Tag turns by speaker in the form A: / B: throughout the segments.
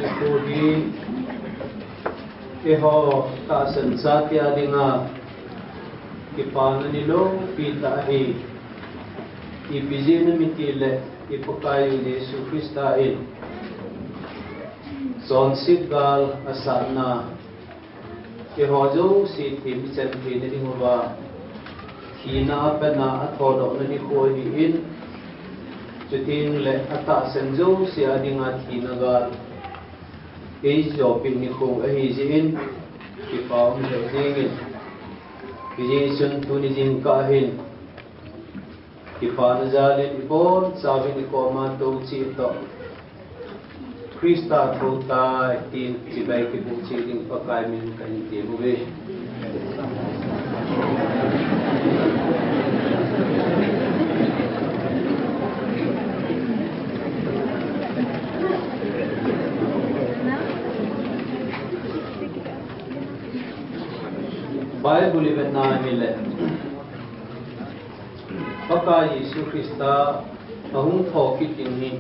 A: Nikudi iho ta sensatya dinga kipana nilo pita hi ipizina mitile ipakayu Yesu Krista in son sigal asana iho jo si tim chen tin dinguwa hina pena athodo nani khoi in chuting le ata senjo si adinga thinagal ei jopin ni khong a hi jin ki paum le jingin ki jisun tu ni jing ka hin ki pa na jalin ibon sabi ni ko ma to chi to Krista thota tin ki bai ki bu chi ding pa kai min kan ti bu ve Bible even na mile paka Yesu Krista ahung thoki tingi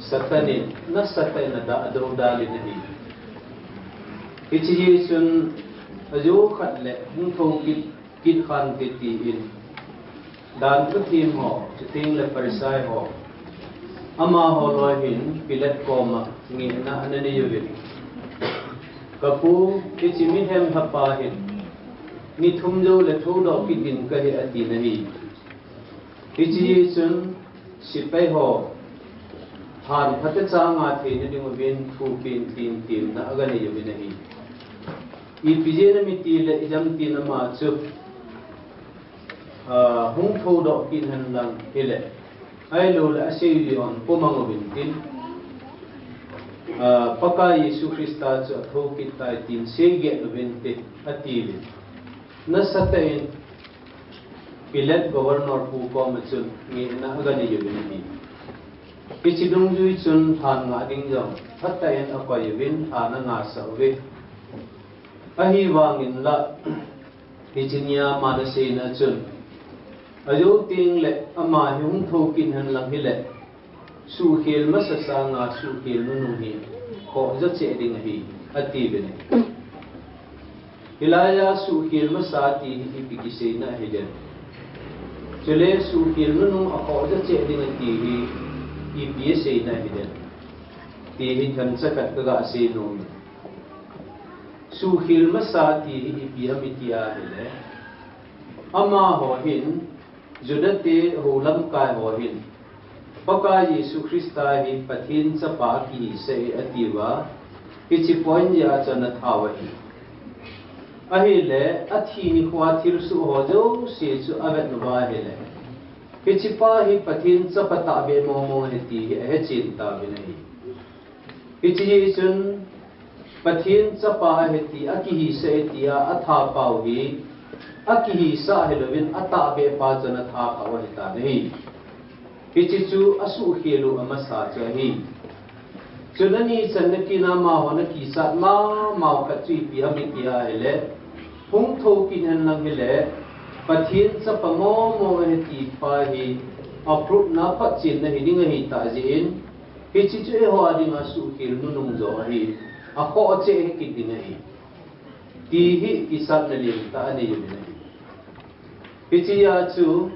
A: satanin na satay na da ado dali nahi ichi Yesun ajo khatle hung thoki kit khan ti in dan ko tim ho chiting le parsai ho ama ho lohin pilat koma ngi na anani yuvin kapu ichi mi hem hapa hin ni thumjo le thodo kidin ka he ati nahi ichi sun sipai ho han phate changa the ni ding ben thu pin tin tim na agani yobi nahi I pije na miti le jam tin ma chu hung thodo kin han lang hele ai lo la sei lion pomang bin tin paka Yesu Krista chu thoki tai tin sege bente ati na satain pilat governor pu ko machun ni na agani yubini kichidung jui chun than nga ding jong thattain akwa yubin thana nga sawe ahi wangin la kichinya manase na chun ayo ting le ama hung thokin han lang hile su hil masasa nga su hil nu hi ko ja che ding hi ati bene Hilaya sukil masati ipikise na hiden. Chile sukil nunung ako da che dengan tihi ipise na hiden. Tihi kan sakat kaga se nung. Sukil masati ipihamitia hile. Ama hohin judate holam kai hohin. Paka Yesu Krista hi pathin sa pa ki se atiwa kichipoin ya chana thawahi. Ahile athi ni khwa thir su hojo se chu avet nuwa hele kichipa hi pathin chapata be momo heti he chinta be nahi kichi chun pathin chapa heti akihi se tia atha pau hi akihi sa helovin ata be pa jana tha ka wa heta nahi kichi chu asu helu amasa chahi chunani chanaki na ma hona ki sa ma ka chi pi hamitia hele hung thokin han lang hele pathin sa pango mo heti pa hi aprut na pachin na hiding hi ta jin kichi chu ho adinga su kil nunung jo hi ako che ki ding hi ti hi kisat na lim ta ani yu ni kichi ya chu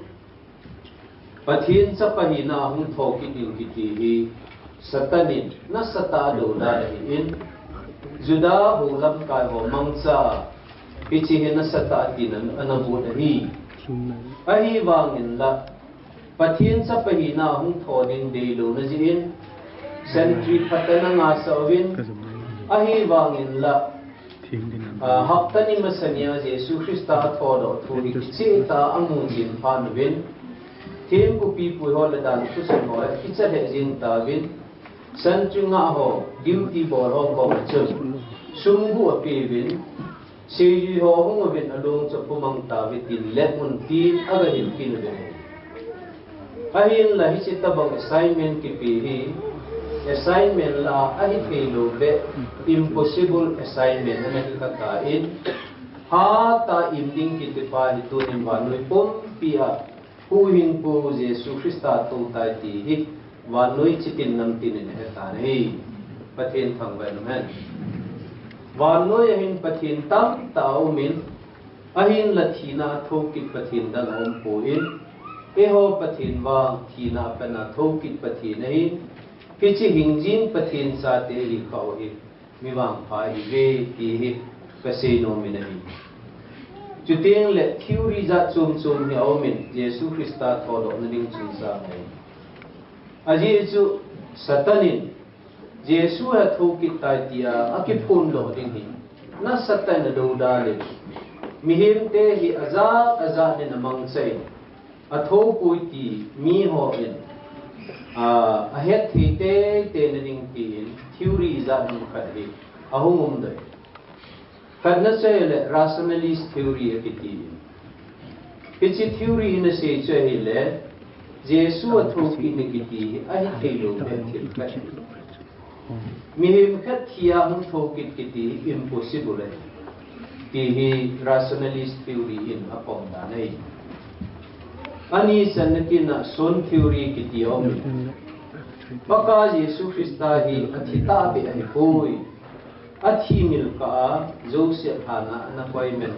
A: pathin sa pahina hung thokin ding ki ti hi satanin na sata do da hi in juda hulam kai ho mangsa kichi hena sata tinan anabu hi ahi wangin la pathin sa pahina hung thonin de lo na jin sentry patana nga sawin ahi wangin la haptani masanya Yesu Krista thodo thuri kichi ta amun jin phanwin them ku pi pu ho la dan ku san ho kicha he jin ta win sentry nga ho duty bor ho ko chum sumbu api win Siyu ho hung bin along sa pumang tawit in lemon tin agahin kinubo. Ahin la hisitabang assignment kipihi, assignment la ahit kilo be impossible assignment na nakikatain, ha ta imding kitipa ito ni Manoy pum pia huhin po Yesu Krista to tayo tihi, Manoy chitin nam tinin hetani. pathin thang ban man wan noi hin pathin tam tau min ahin la thina thokit pathin dal om po in eho pathin wang thina pana thokit pathin hin kichi hingjin pathin sa te hi khau hi mi wang phai ve ti hi kasino min hi chuting le theory za chum chum hi omin Jesu Christa thodo ning chun sa mai aji chu satanin Jesu ha thokit tai tia akipun lo ding hi na satan do dale mihim te hi aza ne namang sei atho pui ti mi ho in a het thi te ning ti theory za nam khat hi ahum dai kadna sei le rationalist theory akiti pichi theory in se che hi le Jesu atho ki ne kiti a hi thelo be thil ka mihim khat thia hum thokit kiti impossible ti hi rationalist theory in apom da nei ani sanakina son theory kiti om baka Jesu Christa hi athita be ai hoi athi mil ka Joseph hana appointment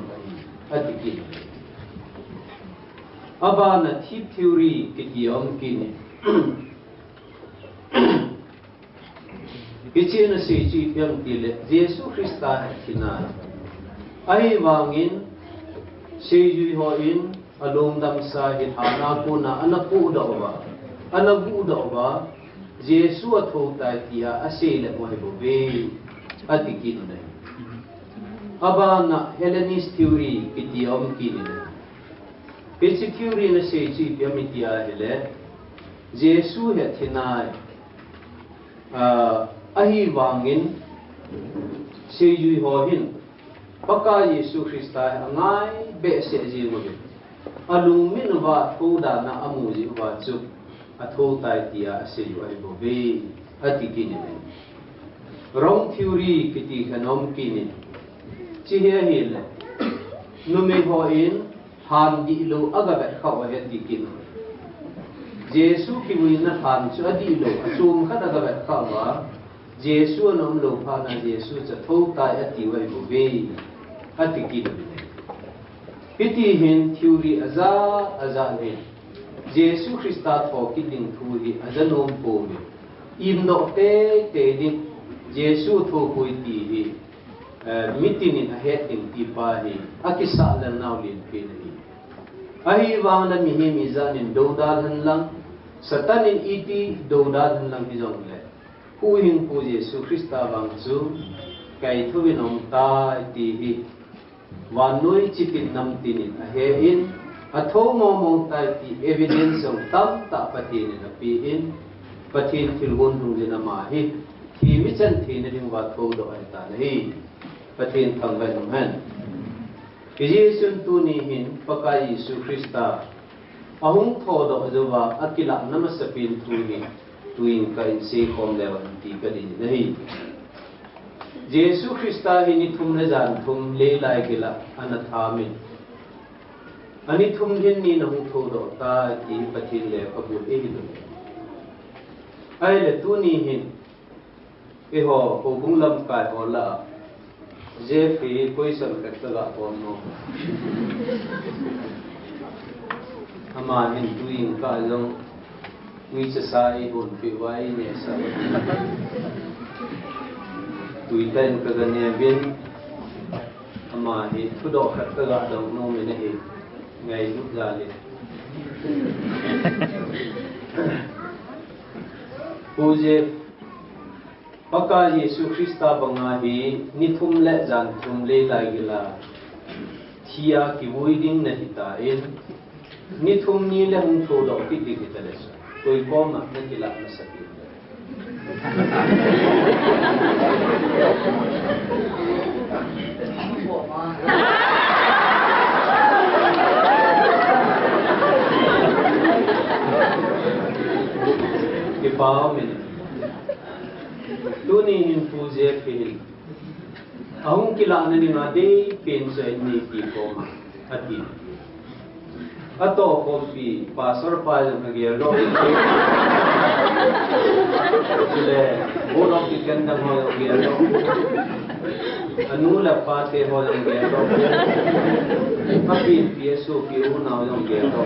A: atiki abana thi theory kiti om kini Ichina se chi pyam tile Jesu Christa thina ai wangin seju ho in alom dam sa hi thana puna anapu da ba Jesu atho ta tia asele mo hebo be atiki nei abana Hellenist theory kitiom kini basic theory na se chi pyam tia hele Jesu he thinai ahi wangin seju ho hin Paka Yesu Christa angai be se ji mo be alung min wa thoda na amu ji wa chu atho tai tia se yu ai bo be atiki ni wrong theory kiti khanom kini chi he hil nu me ho in han di lo aga ba khaw he ti kin Jesu ki wina han chu adi lo achum kha daga ba khawa Jesu nom lo pha na Jesu cha tho tai ati wai bo be atiki piti hin theory aza ne Jesu Christa thoki ding thu hi azanom po ne im no te din Jesu tho koi ti hi mitinin a het ting ti pa hi akisa lan naw lin pe ni ahi wang na mi hi mi zanin do dal han lang satanin iti do dal han lang hi jong le hu hin pu Jesu Christa bang chu kai thuin ong ta ti hi wanoi chitin nam tinin a he in atho momong tai ti evidence of tam ta patin na pi in patin filgon rung na ma hi thi mi chan thi na ring wa tho do ai ta nei patin thang ga nong han Jesu tu ni hin paka Yesu Christa ahung tho do ajuwa akila namasapin tu ni tuin ka in se khom lewan ti ka din nei Jesu Christa hi ni thum na jan thum le lai gila anathamin ani thum hin ni na hu tho do ta ti pathin le kabul e hin ai le tu ni hin e ho ko bunglam kai hola je fi koi sam ka ta ga ko no ama hin tuin ka jong wi cha sai hun fi wai ne sa Tuitan kaganya bin ama hi thudo khat kaga do no me ne hi ngai lu jale puje paka Yesu Christa banga hi nithum le jan thum le lai gila thia ki voiding na hita in nithum ni le hum tho do ki ti ki tale sa koi kom na ki la na saki Ipamin tuni hin puje fil ahung kila na ni ngade pen sa ni ki ko ati ato kopi pasar pa yang nagiyalo sila bolong ikanda mo yung giyalo anula pate mo yung giyalo kapin piyeso piuna yung giyalo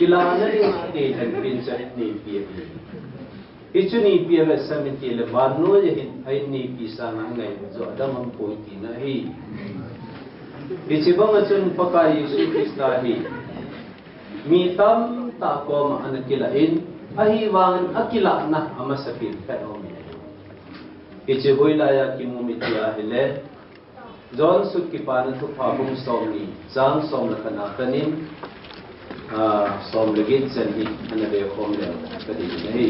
A: kailangan na rin natin nagpinsan ni piye itu ni piye sa mitile badno ay ni pisa na ngayon so adamang po itinahi Bicibang atun paka Yesus Kristahi mitam ta ko maanakilain ahiwangan akila na amasapin kaomi Biciboy laya kimumitiya hele John sut kipanan tu pabung somni jang som lakanakanin som legit sanhi anabe khomle kadi nahi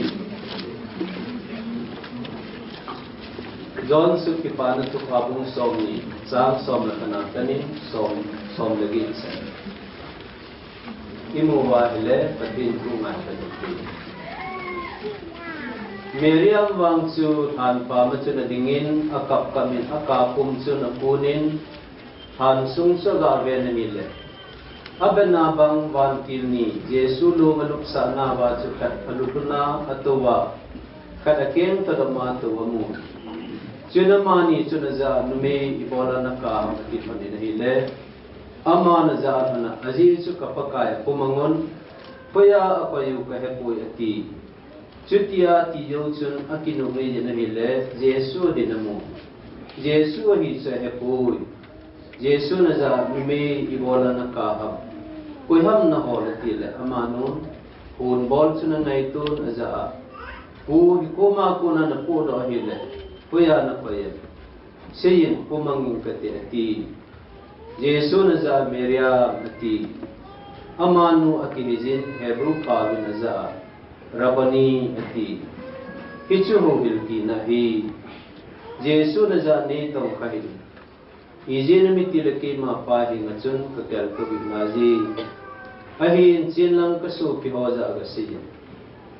A: John sut kipanan tu pabung somni jang som lakanakanin som legit sanhi imuwa hele patin tu ngatanin Miriam wangsu tanpa macam dingin akap kami akapum su napunin hansung sa gawen nile. Aben nabang wantil ni Yesu lo maluksa na ba sukat palutuna atuwa kadaken tadama tuwa mu. Sunamani sunaza nume ibola naka matipani nile. Ama naza na aziz su kapakaya pumangon paya apayu kahepoy ati. Cutia tiyo chun akinugay na hile Jesu dinamo Jesu hi sa hepoy Jesu na za mime ibola na kahap Kuyham na hola tila amano Kun bol chun na ito na za Kun kumakuna na po do hile Kuya na paya Siyin kumanging kati ati Jesu na za Miriam ati Amano akinizin Hebrew pawi na za Rabani ati hichu ho bilki nahi Jesu na za ne tong kahil ije miti laki ma pahi ngachun kakal ko bignaji ahin chin lang kaso ki ho za agasi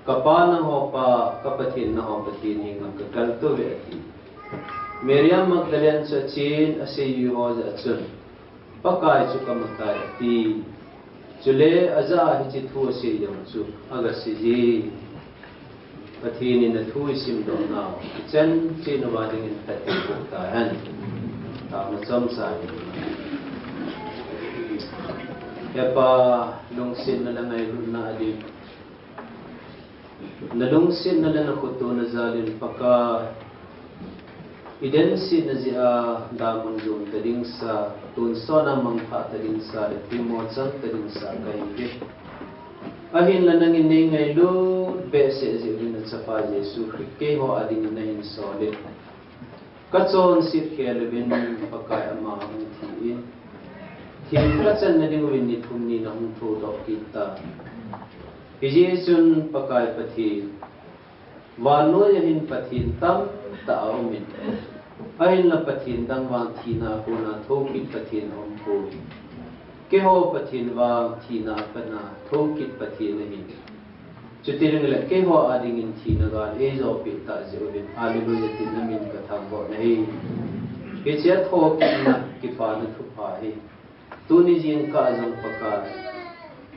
A: kapana ho pa kapathin na ho patin hinga kakal to ati Miriam Magdalene sa chin asiyu ho za chun pakai chu kamatai ati Chule aza hichi thu si yong chu agasi ji pathini na thu sim do na chen chi no ba ding ta ti ko ta han ta ma chom sa ya pa lung sin na lang ay na adi na lung sin na lang ko to na zalin paka Idensi na siya damon yung tading sa tunso na mangpa tading sa timotsan tading sa kaibig. Ahin lang nang iningay lo bese siya rin at sa pa Jesu keho ading na yung solid. Katson sit kelvin pagkaya mahamutiin. Hingkatsan na din winitum ni na tudok kita. Ijesun pagkaya pati Wano yahin pathin tam tao min ahin la pathin dang wang thina ko na thokit pathin om ko keho pathin wang thina pana thokit pathin nahi chutireng la keho ading in thina ga ezo pita jerin hallelujah tin namin kathang bo nahi kecha thokit na kipan thupa hi tuni jin ka jang pakar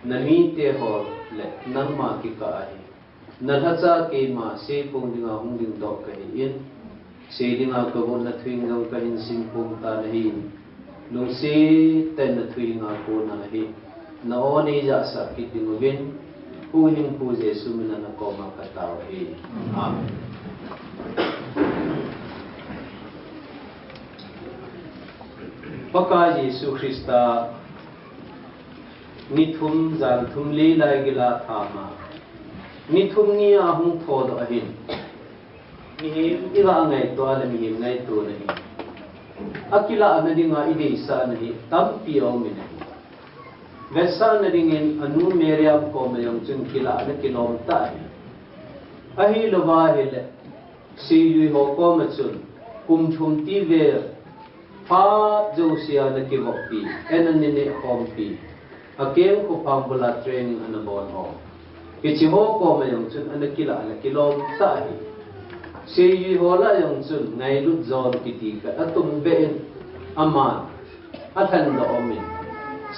A: nami te ho le nang ma ki ka hi Nalhaca ke ma se pung dinga hung ding dok kahin se dinga kabon na thuing gang kahin simpung ta nahin lung se ten na thuing nga ko na nahin na oni ja sa kit dingubin huling pu Jesu mina na ko makataw hi amen Paka Jesu Krista nithum zan thum le lai gila thama Nithum ni ahung thodo ahin Mihim ila ngay to ala mihim ngay to nahi Akila na di nga ide isa nahi Tampi o minahi Vesa na dingin anu Miriam ko mayong chun kila na kilom tahi Ahi lovahil Si yui ho ko machun Kum chum ti ver Pa jo siya na kivokpi Ena nini hompi Akem ko pambula training anabon ho Kichi ho ko mayong chun anakila anakilom tahi Si yu hola yung chun ngay lut zon kitika atum bein aman atan da omin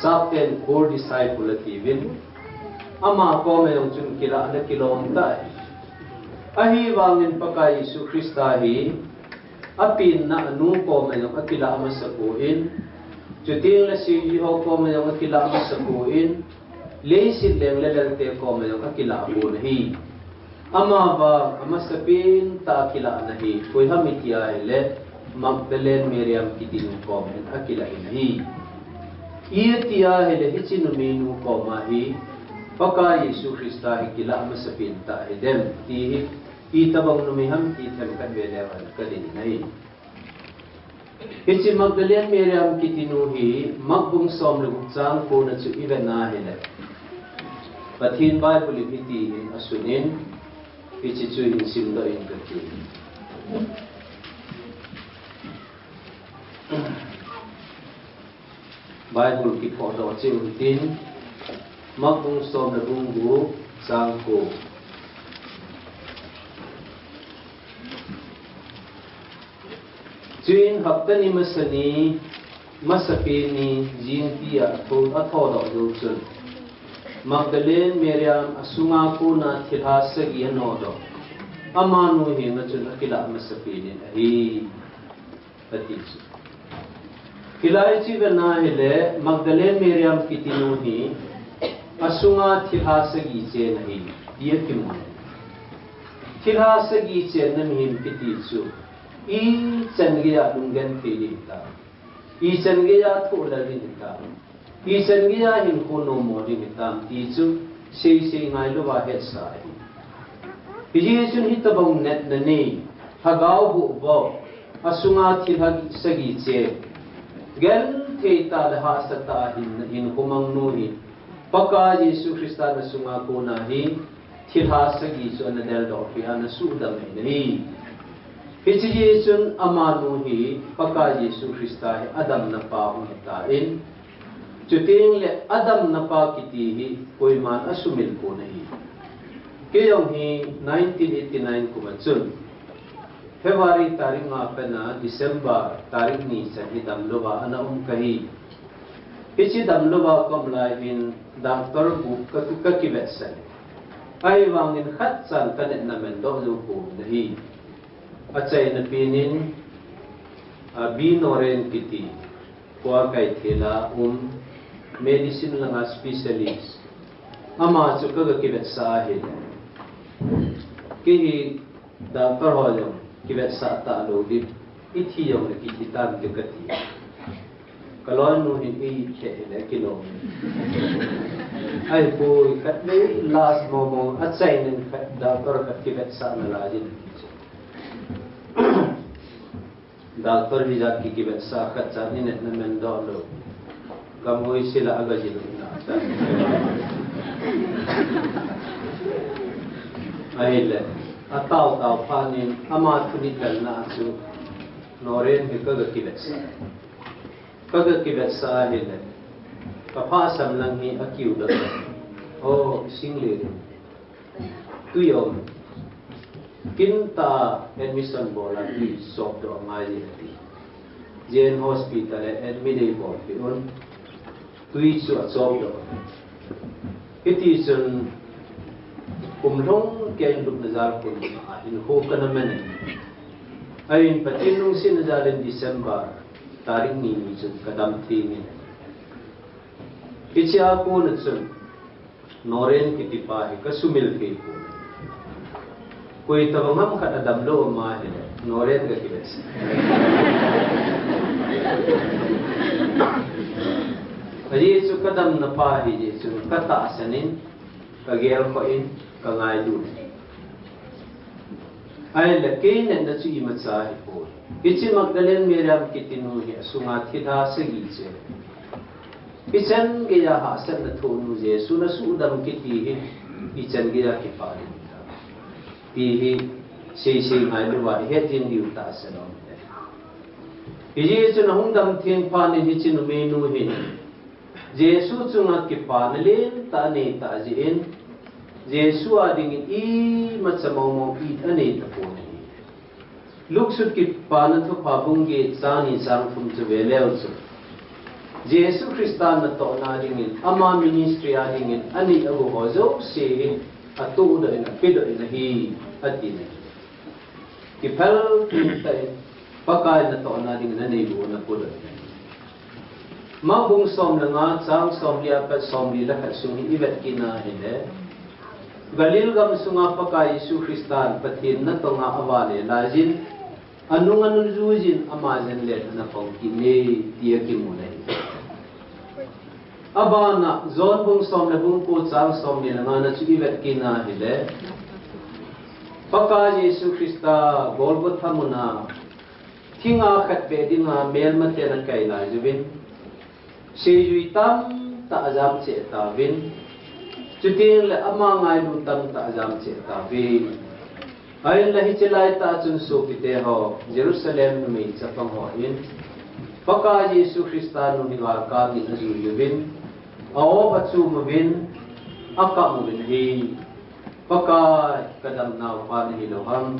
A: Sabten core disciple tivin ama ko me chun kila na kilom tai ahi wangin pakai Yesu Krista hi apin na anu ko me ng akila masakuin juting la si ho ko me ng akila masakuin leisin leng lelante ko me ng akila bu nahi ama ba amasapin ta akila nahi koi hamitia ele Magdalene Miriam kitin ko men akila nahi iya tia hele hichin menu ko mahi paka Yesu Krista hikila masapinta edem ti itabang numiham itam kadwelewan kadin nai hichi Magdalene Miriam kitinuhi magbung som lugtsang ko na su ibena hele pathin Bible iti in asunin hichi chu in simdo in kati Bible ki photo chim tin magbung som na bunggu sangko Jin haptani masani masapini jintia ko athodo dulsun Magdalene Miriam asunga ko na thilhasagi anodo amanu hi nachun akila masapini ahi patisu Kilai chibena hele Magdalene Miriam kitinuhi asunga thilhasagi che nahi dia kimu thilhasagi che namhim pititsu I changiya dungen pilita I changiya thola dinita I changiya hin kono modinita tichu sei ngai lo wa het sai Yesu hitabong net nani hagaw bu bo asunga thilhasagi che Gen theta daha sata hin kumang nuhi paka Yesu Krista na sunga ko nahi thilhasagi so na del do fi ana sudam nahi hichi Yesu amanuhi paka Yesu Krista Adam na pa umitain chuting le Adam na pa kitihi koi man asumil ko nahi kayong hi 1989 kumachun February tarik na December tarik ni sa damloba ana kahi hichi damloba komla in doctor book kakibetsan ay wangin khatsan kanet namen do ko nahi achay na pinin binoren kiti kwa kay thela medicine lang specialist ama chuka kakibetsa ahil kihi doctor hoyo Kibet sa taalo di iti yung nakikitan dekati. Kalau nuhin iike na kilo. Ay po kat may last moment at sa inin doctor kat kibet sa nalajin. Doctor hijat ki kibet sa kat sa ninet na mendolo. Kamuhi sila agad yun na. Ay le. Atau panin amat kunikal na asu noren hikaga kibetsa hele kapasam lang ni akiu da oh single tuyom kinta admission bola di sok do ngai ti Jane Hospital admit bo pion tui su sok do itisun umlong kaya luk nazar pun in ho kana men ayin patinung sin nazar in December tarik ni sun kadam thini ichya ko natsun noren kitipa hi kasumil ke ko koi tabangam kada damlo ma he noren ga kibes ayi su kadam na pa hi je su kata asanin kagel ko in kangai du ay lakin na chu imatsa hi po ichi Magdalene Miriam kitinuhi asunga thida sagi che ichan ge ya hasan na thonu je suna sudam kiti hi ichan ge ya ki pari ti hi sei ngai lu wa he tin diu ta sanom iji chu na hungdam thing pa ni hi chin menu hi Jesu chunga ki panlin ta ne ta jin Jesu ading I matsamong I ane taponi luksut ki panathu pabungge chani sang thum chu veleu chu Jesu Christa na to na dingin ama ministry adingin ani ago hozo se atu da ina pido ina hi atin ki phal tai pakai na to na dingin ani bu na pudo ma bung som la nga chang som lia pa som li la kha sung hi iwet kina hile galil gam sunga pakai Jesu Christa patin na to nga awale lajin anung anun jujin amajen le na pong ki ne tia ki mu nei abana zon bung som le bung ko chang som ni la nga na chu iwet kina hile pakai Jesu Christa Golgotha muna thinga khat be dinga mel ma te na kai la jubin sejui tam ta azam che ta vin chutin le ama ngai lu tam ta azam che ta vin ai la hi chelai ta chun su pite ho Jerusalem mi chapang ho in paka Jesu Christa nu ni ga ka ni azu yubin aw pachu mu vin aka mu vin hi paka kadam na pa ni lo ham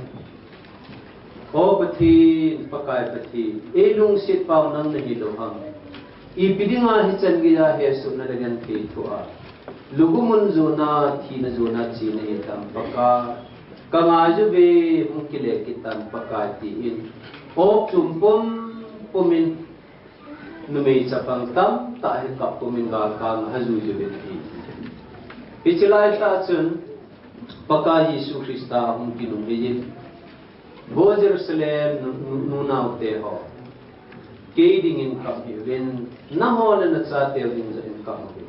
A: o pati paka pati elung sit pa nang ni lo ham ipidinga hichan gya he sumna dagan thi thua lugumun zona thina zona chi ne tam paka kamaju be mukile kitam paka ti in op chumpum pumin numei chapang tam ta he ka pumin ga kam haju ju be thi pichilai ta chun paka Jesu Christa hum kinum be bo Jerusalem nuna te ho Kading in come when Nahol and the Satel in come here.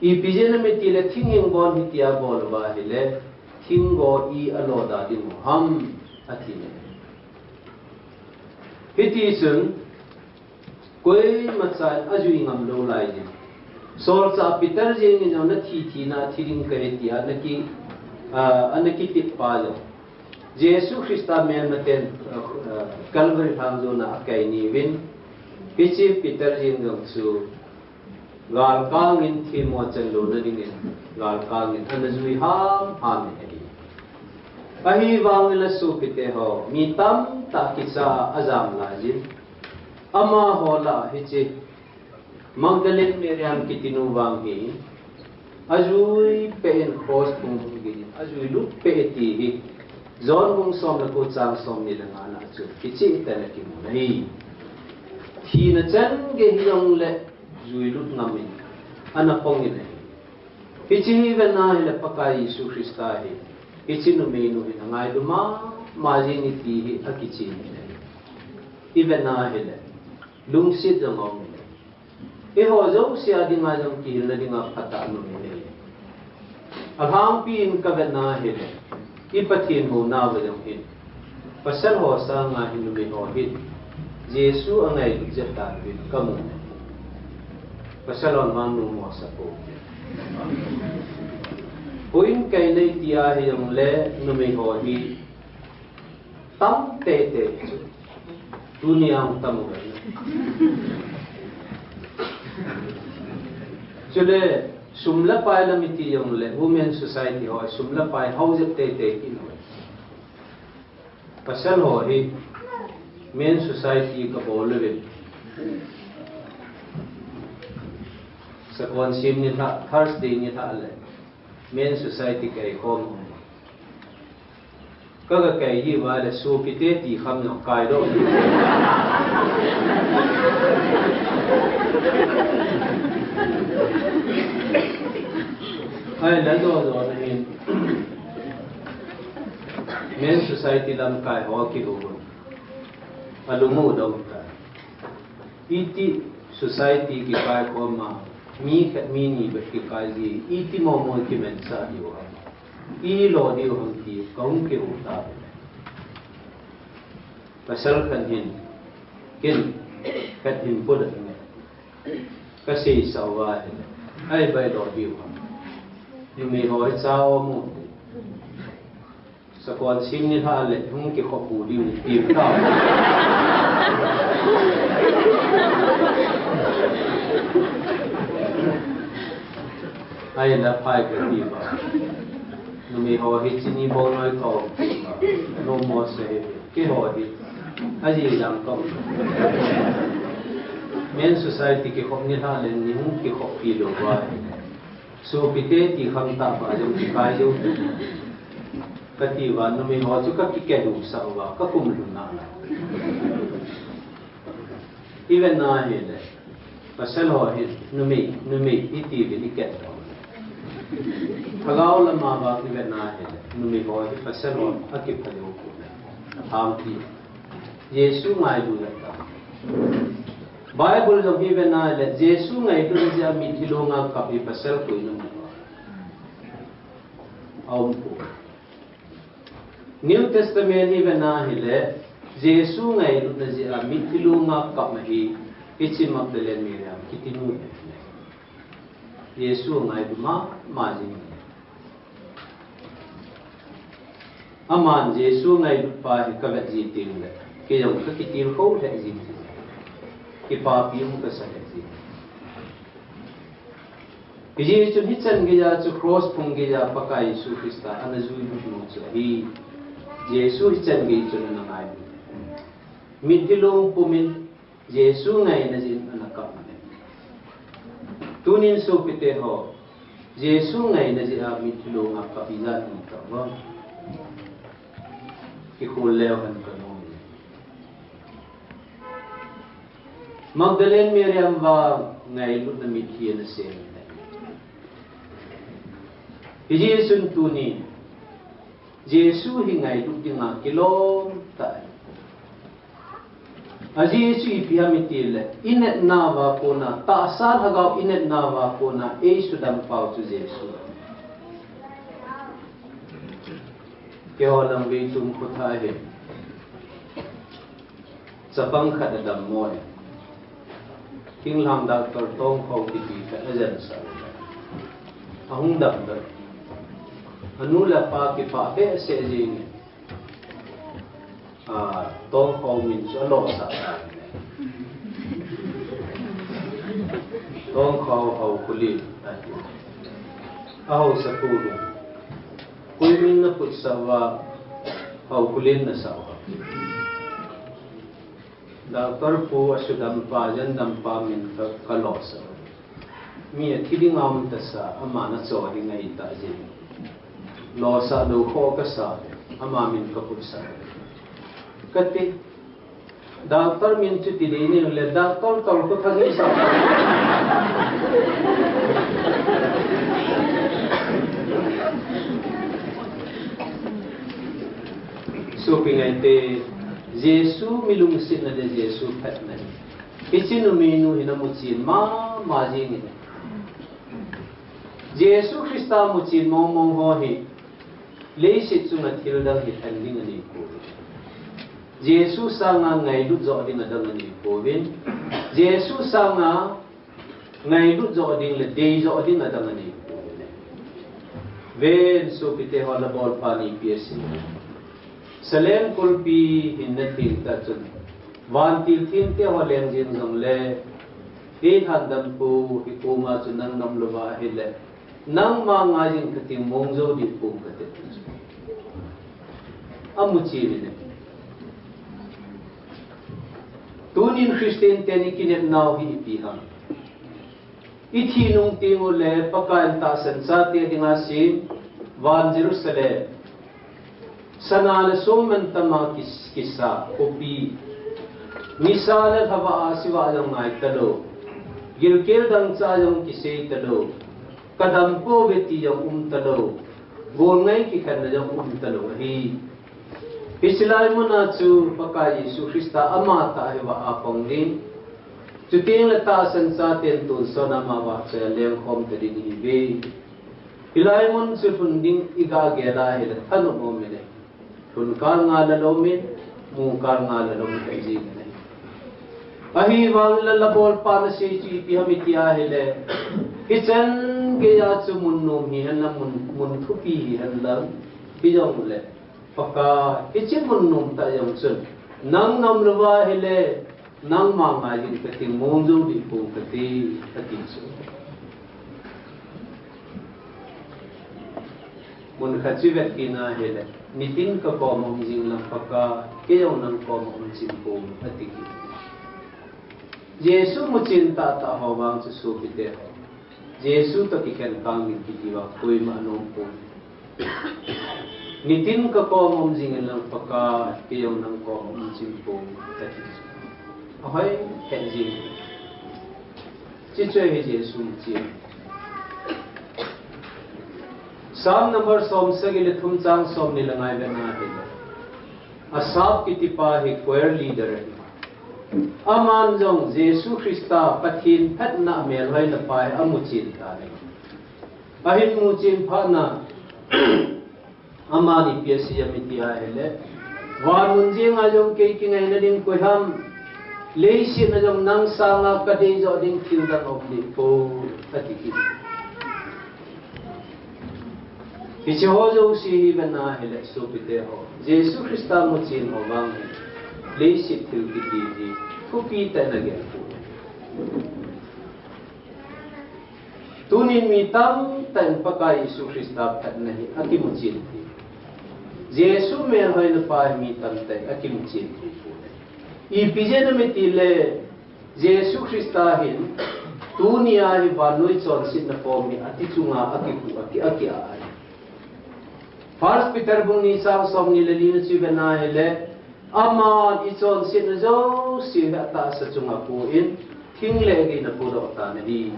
A: If Pijanamiti thinking born hitia bolva hele, thingo e aloda din ham atine. Hitisun Koi Matsai Ajuingam low lighting. Source of Peter Jane in on the Titina Tiring Karetia, Anaki tip palo. Jesu Christa men maten Calvary Hamzona Kaini win Pichi Peter Jingam su Gal Kang in Timochen Loading in Gal Kang in Anazui Ham Edi Ahi Wangila su Piteho Mitam Takisa Azam Lajin Ama Hola Hichi Magdalene Miriam Kitinu Wangi Azui Pen Cross Pungin Azui Look Peti Zon bung som na ko chang som ni la nga na chu kichi ta na ki mu nei thi na chan ge hiong le zui lut ngamin ana pong ni nei kichi ve na le pakai Jesu Christa hi kichi no me no hi ngai du ma ji ni ti hi a kichi ni nei even na hele lung sit jong ong ni e ho zo sia di nga jong ki la di nga phata no nei alhang pi in ka ve na hele Ipatin ho na badang hin pasal ho sa nga hinumi ho hin Jesu angai jeta bin kamu pasal on manu mo sa po poin kai nei tia hi yang le numi ho hi tam te te dunia tam ga chule Sumla pai la miti yung le women society ho sumla pai house te in ho pasal ho hi men society ka bolwe sa kon sim ni tha Thursday ni tha le men society kai kom kaga kai hi wa le su pite ti kham no kai do Ay lado na hin men society lam kai ho ki ho alumu dong ka iti society ki kai ko ma mi khat mi ni ba ki kai ji iti mo mo ki men sa di wa i lo di ho ti kong ki ho ta pasal kan hin kin kat hin put ka sei sa wa ai bai lo di wa you may hold sao mo sa kon sim ni tha le hung ki kho pu di ti ta ai la pai ka ti ba you may ho hi chini bo noi ko no mo se ki ho di a ji jang ko men society ke khop ni ha len ni hum ke khop pi lo wa so pite ti kham ta ba jom ti kai jo ka ti wa no me ho chu ka ki ke lu sa wa ka kum lu na even na he le pasal ho he no me iti bi ni ke thagao la ma ba ki ve na he no me ho he pasal ho akip ka jo ko am ti yesu ngai lu la ta Bible jom hi ve na le yesu ngai tu ja mi thi lo nga ka bi pasal ko no aum ko New Testament hi ve na hi le yesu ngai lu na ja mi thi lo nga ka ma hi ichi Magdalene Miriam kitinu yesu ngai du ma jing aman yesu ngai du pa hi ka ji ting le ke jom ka kitir ko le ji ki pa pi mu ka sa ji ji chu hi chan ge ja chu cross phung ge ja pa ka yesu Krista ana zu du mu chu hi yesu hi chan ge chu na ngai mi ti lo pu min yesu ngai na jin ana ka tunin so pite ho yesu ngai na ji a mi ti lo nga ka bi za ni ka wa ki khol le han ka no Magdalene Miriam wa ngai lu na mi thi na se Yesu tuni Yesu hi ngai lu ti nga kilom ta Aji Yesu ipi hamitil inet na wa kona ta asal hagaw inet na wa kona Yesu dam pau tu Yesu Kyo lam bi tum kutha he Sapang khat dam mo he King lam da tor tong khau ti pi ka ajan sa ahung dam da anula pa ki pa he se ji ni tong khau min so lo sa tong khau hau kuli au sa pu kui min na put sa wa hau kulin na sa wa Doctor pu asudam pa jan dam pa min ka lo sa mi thiding am ta sa amana cho ri ngai ta ji lo sa do kho ka sa ama min ka put sa kati doctor min chu ti ni le doctor tol ko thagi sa so pingai te Yesu milung sin na de Yesu phat na ichinu minu hina muchin ma jing ni Yesu Krista muchin mong ho hi le sit chu na thil dang hi thanding ani ko Yesu sanga ngai lu zo ding adang ani ko win Yesu sanga ngai lu zo ding le dei zo ding adang ani ko ven so pite wala bol pani piesi Salem kulpi hinna tin ta chun wan ti tin te waleng jin jong le he handam pu hi kuma chun nang nam lo wa he le nang ma nga jin khati mong zo di pu ka te amu chi ne tunin Christian te ni kinet naw hi pi ha ithi nung ti ngo le pakan ta san sa te dinga sin wan Jerusalem Sanala soman tama kisa kopi misala thaba asiwa jong ngai talo gilkel dang cha jong kisei talo kadam po beti jong talo gol ngai ki khan jong talo hi pislai mona chu paka Yesu Krista ama ta he wa apong din chuting la ta san sa ten tu sona ma wa cha lem khom te ri ni be ilai mon chu funding iga gela he la thanu mo me Kun kar nga lalomin, mung kar nga lalomin ka izig na. Ahi wang lalabol pa na si Chipi hamitia hele. Hichan kaya su munum hihan na muntupi hihan lang. Hijong le. Paka hichin munum tayong sun. Nang namlawa hele, nang mamagin kating mungzo di po kati kating sun. Mun khachivet kina hele. Nitin ka ko mong jing lang pagka kayaw ng ko mong simpo atiki. Yesu mucin ta hawang sa supite ho. Yesu to kiken kang min kitiwa koi ma anom po. Nitin ka ko mom jingin lang paka kiyong nang ko mom simpo tatis. Ahoy kenjing. Chichoy he Yesu mucin. Psalm number som sagile thumchang som nilangai bena he. Asap kitipa he choir leader. Aman jong Yesu Krista pathin phat na mel hai na pai amuchin ta ne. Ahin muchin pha na amani piasi amiti ha hele. Wan munjing ajong ke kingai na ding koham leisi na jong nang sanga kadei jo ding kingdom of the po atiki. Ichi ho jo si bana hele so pite ho. Yesu Krista muchin ho bang leisi til kiti kupi ta na gel pu. Tunin mi tam tan pakai Yesu Krista phat nahi akimuchin ti. Yesu mer hoy na pa mi tam tai akimuchin ti. I pije na meti le Yesu Krista hin dunia hi banoi chon sin na form ni ati chunga akiku aki ai. First Peter bung ni sang som ni le lin si bena hele aman ichon sin zo si ta sa chunga pu in thing le gi na pu do ta ni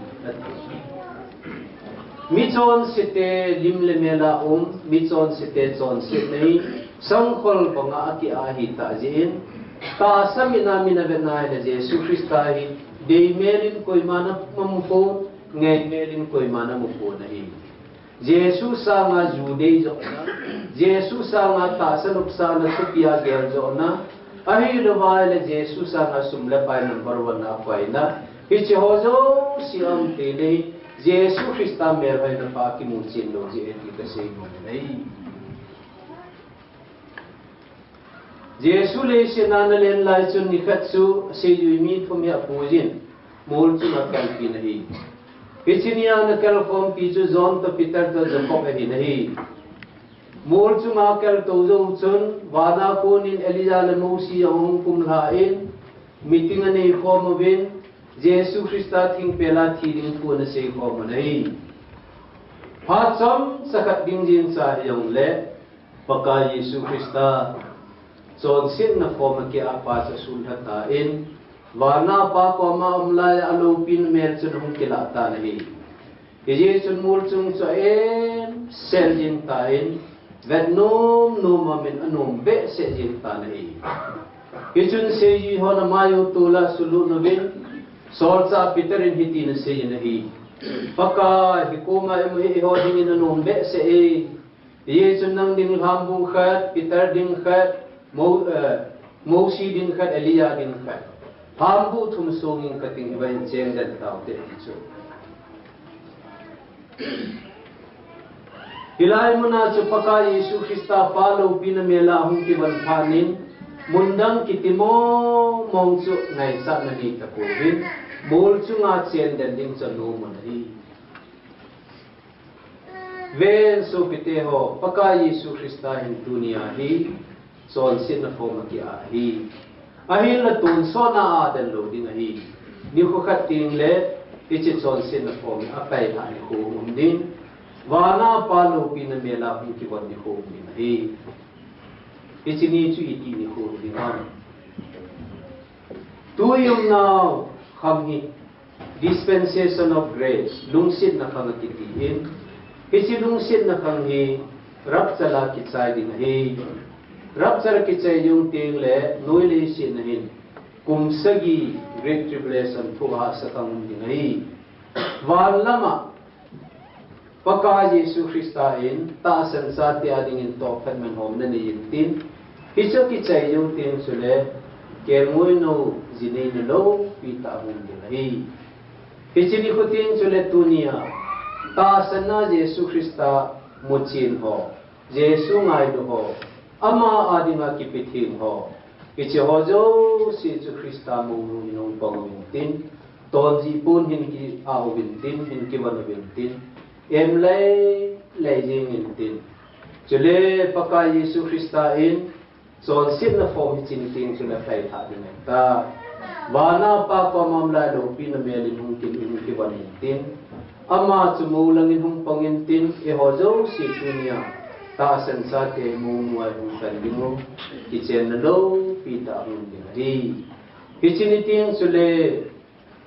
A: mi chon site lim le mela mi chon site chon sit nei sang khol banga aki a hi ta jin ta samina mina bena le Jesu Krista hi de melin koi mana mampo ngai melin koi mana mupo nahi Yesu sanga jude jo na Yesu sanga ta sanuk sana supia gel jo na ahi lawai le Yesu sanga sumla pai number 1 na pai na hiche hojo siam te nei Yesu Krista mer hai na pa ki muchin lo je eti ka sei mo nei Yesu le se na na len lai chun ni khatsu se yu mi thum ya pujin mol chu na kal pi nahi Ichinia na kel form pichu John to Peter to Jacob hi nahi. Mol chu ma kel to zo chun wada ko nin Elijah le mosi ong kum la in meeting ane form win Jesu Krista thing pela thiring ko na se form nahi. Pha cham sakat ding jin sa yong le paka Yesu Krista chon sin na form ke apa sa sulhata in Warna pa ko ma umlay alupin mer chun hum kila ta nahi. Ije chun mul chung so em seljin ta in vet nom nom amin anom be seljin ta nahi. Ichun se yi ho na mayu tula sulu novin sorcha Peter in hiti na se nahi. Paka hikoma em hi ho ding in anom be se e. Ije chun nang ding hambu khat Peter ding khat Mosi ding khat Elia ding khat. Hambu thum songin kating ibain cheng dan tau te chu Hilai muna chu paka Yesu Krista palo pin mela hum ki ban phanin mundang kitimo mong chu ngai sa na ni ta ko bin mol chu nga chen dan ding cha no mon hi ven so pite ho paka Yesu Krista hin dunia hi son sin na form ki a hi ahil na tun so na adan lo ding ahi ni ko khating le ichi chon sin na form apai na ni ko din wana pa lo pin mela hu ki wan ni ko din ahi ichi ni chu iti ni ko din am tu yum now kham hi dispensation of grace lungsit na khang ki in ichi lungsit na khang hi rap chala ki chai din ahi Rapture kichay yung ting le noile sin nahin kumsagi great tribulation tuha sa kang dinay wan lama pagka Yesu Krista in taasan sa ti ading in tophan man hom na niyintin hiso kichay yung ting sule kermoy no zinay na lo pita akong dinay hichini ko ting sule tunia taasan na Yesu Krista muchin ho Yesu ngay do ho ama adinga kipithing ho ichi hojo si Jesu Krista mo inong pangwintin tonji pun hin ki awintin hin ki wanwintin emlay lejing intin jule paka Yesu Krista in son sim na form chin ting chu la play tha ni ta wana pa ko mam la lo pi na melin hung ki ban tin ama chu mu lang in hung pangin tin e ho zo si dunia ta san sa te mu wa hung kan dingo ki chen na lo pi ta hung ni ri ki chin ting su le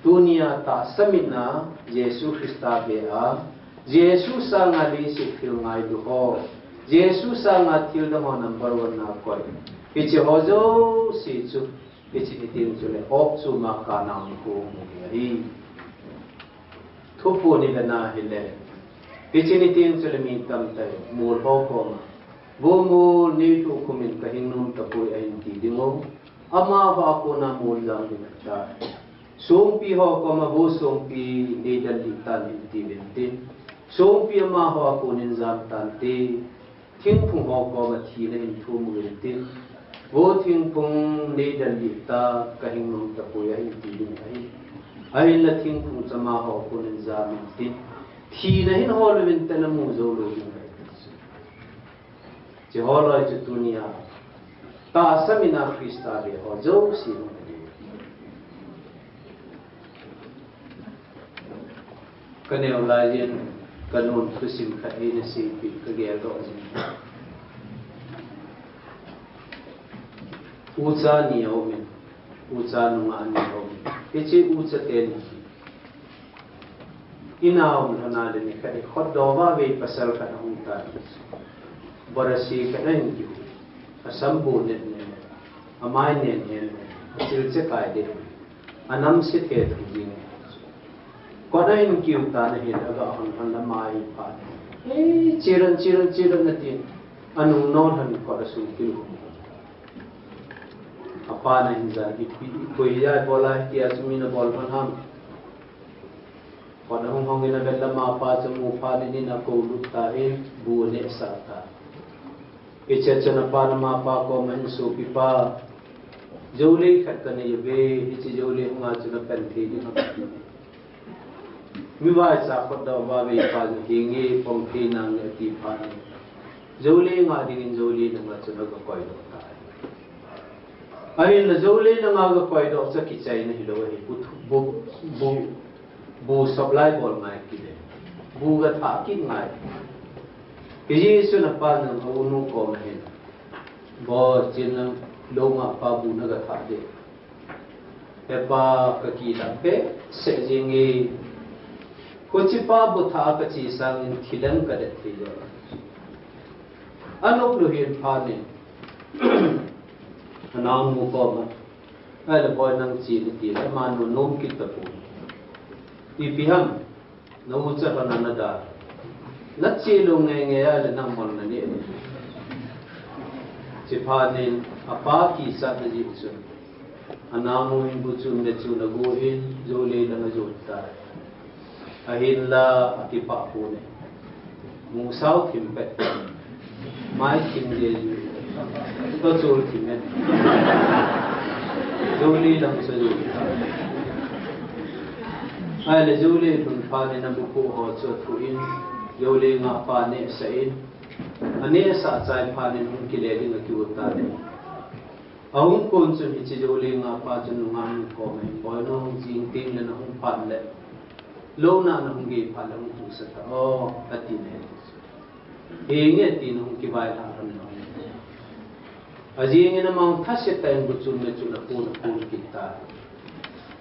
A: dunia ta samina Yesu Krista be a Yesu sang ali si fil ngai du ho Yesu sang atil da ho number 1 na ko ichi hozo si chu ichi ni tin chu le op chu ma ka nam ko ri thu pu ni na hi le ichi ni tin chu le mi tam tai mul ho ko ma bo mu ni tu ku min ka hin num ta pu ai ti dingo ama ba ko na mul jang ni ta song pi ho ko ma bo song pi ni dan di tan ti bin tin song pi ma ho ko nin zam tan ti thing phung ho ko ma thi na in thu mu rin tin wo thing phung ni dan di ta ka hin num ta pu ai ti bin ai la thing phung chama ho ko nin zam tin thi na hin ho le bin ta na mu zo lo ni je ho lo je dunia ta samina Krista le ho zo si kaneo lajen kanon kusim ka ina si kagel do uca ni omen uca nunga ni omen ichi uca ten inaw na ni ka khod do ba ve pasal ka unta barasi ka nan ki asambu ne amai ne ne sil che kai de anam se te thing kona in kiu ta na hin aga han la mai pa chiran na tin anu no han ko da su kiu apa na hin za ki ko ya bola ki asmi na bol han ham kona hong ina bella ma pa chamu pa ni na ko lu ta in bu ne sa ta icha chana pa na ma pa ko man su pi pa jole khat ka ne be ichi jole nga chuna pen thi ni mi vai sa khot da ba be pa ki nge pom thi nang ne ti pa jole nga ding jole na nga chuna ko koi do ta ai la jole na nga ga koi do sa ki chai na hi lo hi bu supply bol mai ki de bu ga tha ki ngai ki ji su na pa na ho nu ko ma hin bo chin na lo nga pa bu na ga tha de e pa ka ki la pe se jing nge kochi pa bu tha ka chi sang thilang ka de thi yo anok lu hin pha ne anang mu ko ma ai la boy nang chi ni ti la ma nu nom ki ta pu ti pi ham no mu cha pa na da na chi lu nge nge ya la nang mon na ni chi pha ne apa ki sa de ji chu anang mu in bu chu ne chu na go in jo le la jo ta ahin la akipa pu ne mu sao kim pe mai kim de to chul kim ne joli lam se ju ai le joli pun pa ne na bu ko ho cho thu in joli nga pa ne sa in ane sa chai pa ne hum ki le ding ki uta ne ahun kon chun hi chi joli nga pa chun nga ko me boy no jing ting le na hum pa le lo na na hung ge pa la hung sa ta o ati ne e nge ti no ki bai ta ran no aji nge na mang tha se ta en bu chu me chu na pu ki ta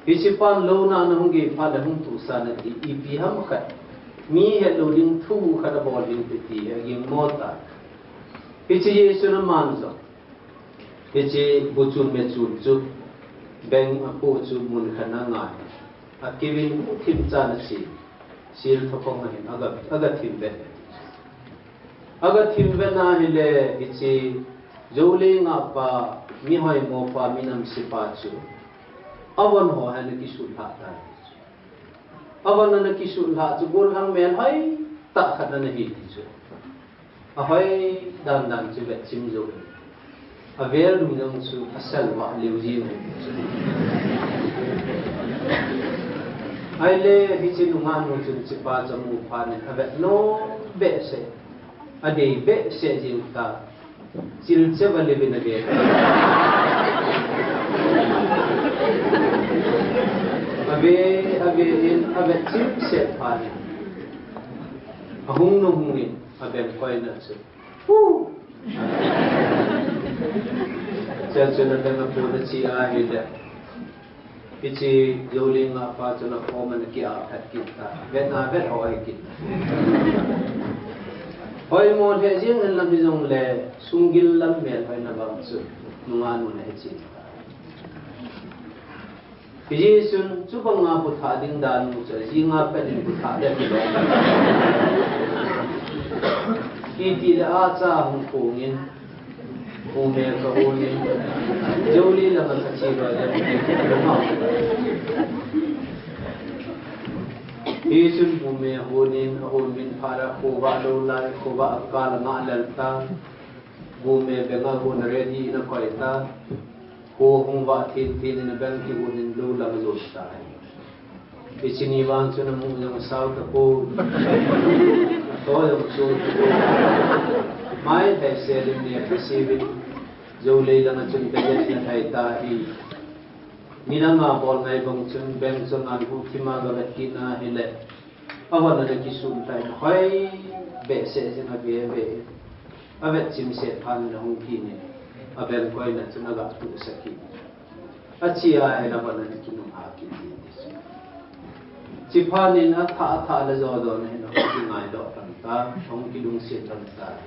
A: isi pan lo na na hung ge pa la hung tu sa na ti i pi ham kha mi he lo ding thu kha da bol ding ti gi mo ta isi yesu na man zo isi bu chu me chu beng apu chu mun kha na nga akivin tim chana si sil thopong hin aga thim be na hile ichi jole nga pa mi hoi mo pa minam si pa chu awan ho han ki sul ha ta awan na ki sul ha chu bol hang men hai ta khat na hi ti chu a hoi dan chu be chim zo a vel lu nang chu asal wa liu ji ai le hi chi nu nga nu chun chi pa chamu pa ne ave no be se ade be se jin ta Cilce bali binage. Abe cilce pani. Ahung no hungin abe koi na su. Celce na danga puna ci ahida. Ichi yoling apa cuna koman ki ahat kita. Bet na bet hoi kita. Hoi mo the jing en lam jong le sungil lam mel hoi na bang su nungan mo na hechi. Iji sun chubang nga putha ding dan mu cha ji nga pe din putha de ki lo. Ki ti la a cha hung pungin. Ume ka unin. Joli la ka chi ba de ma. Isun ume honin min para khoba lo lai khoba akal ma lalta ume benga hun ready na koita ho hungwa thin in bang ki unin lo la lo sta ichini wan chuna mu yang sau ta ko to yo chu mai he se lim ne perceive jo le la na chun be ya thai ta hi Minanga bol ngai bong chun beng chun an hu khima ga kina hele awan na ki sun tai hoi be se na be avet chim se phan na hu ki ne aben koi na chun ga tu saki achia ela ban na ki nu ha ki chi phan in a tha la zo do ne no ki ngai do tan ta hong ki lung se tan ta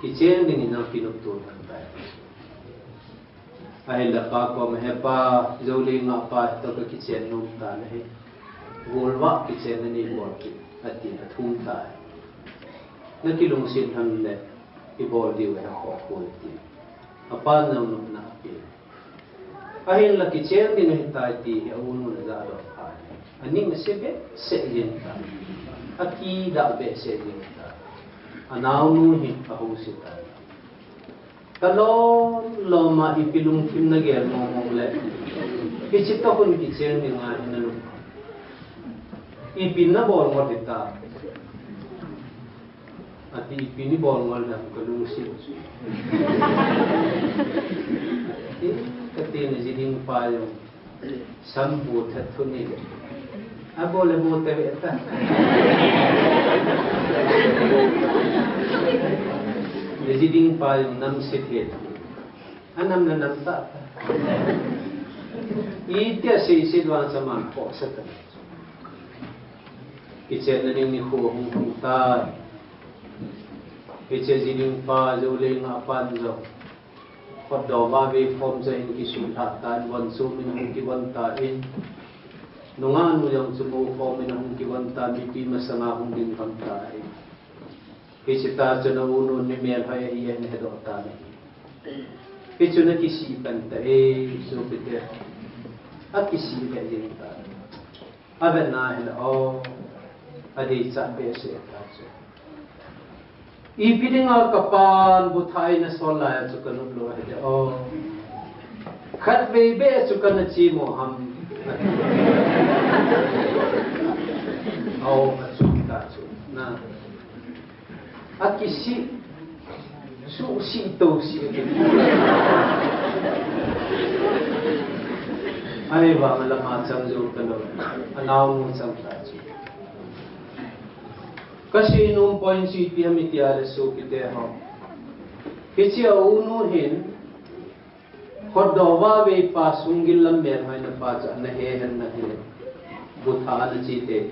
A: ki chen ding na ki nu tu tan ta ai la pa ko me pa zoli nga pa to ka kitchen nu ta ne golwa kitchen ni bol ki ati thum ta na ki lung sin han le I bol di we ko ko ti apa na nu na ki ai la kitchen ni ne ta ti e un nu za do pa ani me se be se yin ta aki da be se yin ta anau nu hi pa hu si ta Kalau lama ipilung film na gel ngomong le, kichita kun kichen ni nga inalu. Ipin na bol mo dita, ati ipin ni bol mo na kalung sil. Kati na jining pa yung sambu tatuni. Abo le mo tewe ta. Residing pa yung nam sikit. Anam na nam ta. Itya si isidwan sa man po sa ta. Itya na rin ni Huhong Hong ta. Itya zining pa zuli nga panzo. Kodo babi form sa inki sulhatan. Wanso minahong kiwantain. Nungan mo yung sumuko minahong kiwantain. Mipi masangahong din kamtain. Kisita chuna uno ni mer hai iya ne do ta ne kichuna kisi kanta so pite akisi ke jin ta abena hel o adi cha be se ta so ipidinga kapan buthai na sola ya chukanu lo he o khat be chukana chi mo ham au achukta chu na akisi su si to si ai ba malama chang jo kalo anaw mo chang ta chi kasi num point si piamitia le so kite ho kichi unu hin khodowa ve pa sungil lam mer mai na pa cha na he han na he butha na chi te